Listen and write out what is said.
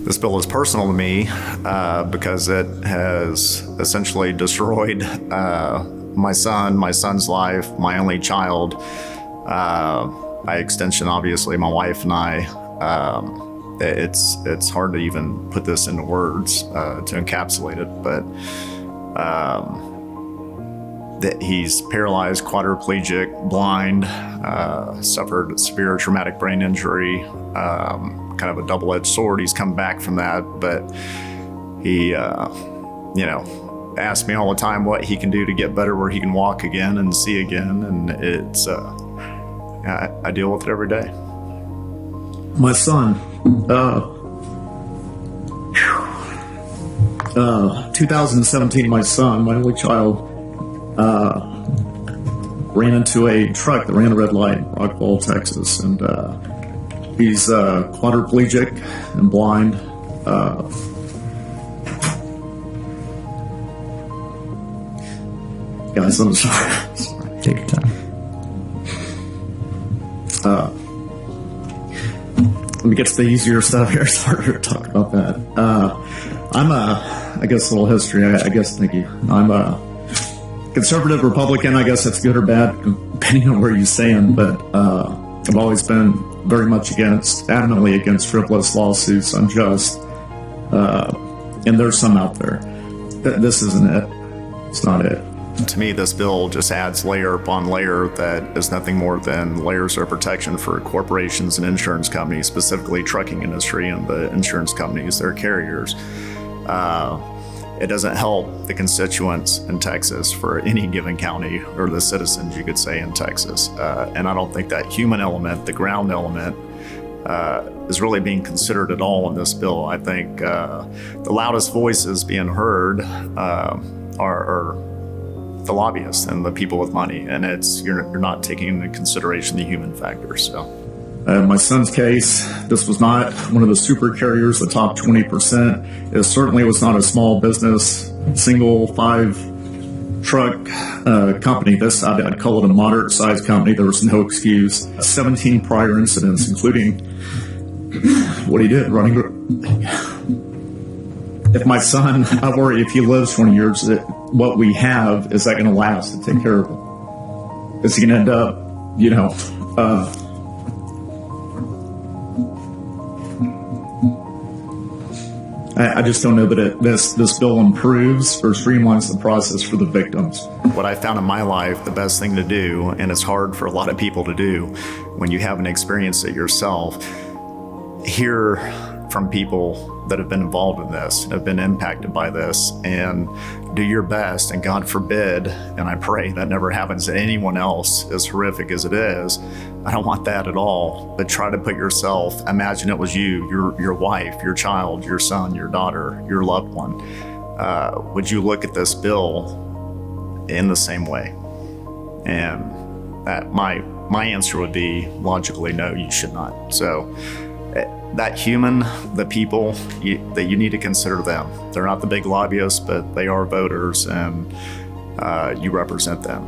This bill is personal to me because it has essentially destroyed my son's life, my only child, by extension, obviously, my wife and I. It's hard to even put this into words to encapsulate it, but that he's paralyzed, quadriplegic, blind, suffered severe traumatic brain injury, kind of a double-edged sword. He's come back from that, but he, asks me all the time what he can do to get better, where he can walk again and see again, and it's, I deal with it every day. My son, 2017, my son, my only child, ran into a truck that ran a red light in Rockville, Texas, and he's quadriplegic and blind. Guys, I'm sorry. Take your time. Let me get to the easier stuff here. It's harder to talk about that. I guess a little history. Thank you. I'm a conservative Republican. I guess that's good or bad, depending on where you stand. But I've always been very much adamantly against frivolous lawsuits, unjust. And there's some out there. This isn't it. It's not it. To me, this bill just adds layer upon layer that is nothing more than layers of protection for corporations and insurance companies, specifically trucking industry and the insurance companies, their carriers. It doesn't help the constituents in Texas for any given county, or the citizens, you could say, in Texas. And I don't think that human element, the ground element, is really being considered at all in this bill. I think the loudest voices being heard are the lobbyists and the people with money, and you're not taking into consideration the human factor. So, my son's case, this was not one of the super carriers, the top 20%. It certainly was not a small business, single 5-truck company. I'd call it a moderate-sized company. There was no excuse. 17 prior incidents, including what he did, running. If my son, I worry if he lives 20 years, what we have, is that going to last to take care of him? Is he going to end up, I just don't know that this bill improves or streamlines the process for the victims. What I found in my life, the best thing to do, and it's hard for a lot of people to do when you haven't experienced it yourself, hear from people that have been involved in this, have been impacted by this, and do your best. And God forbid, and I pray that never happens to anyone else, as horrific as it is. I don't want that at all, but try to put yourself, imagine it was you, your wife, your child, your son, your daughter, your loved one. Would you look at this bill in the same way? And that my answer would be logically no, you should not. So that human, the people, that you need to consider them. They're not the big lobbyists, but they are voters, and you represent them.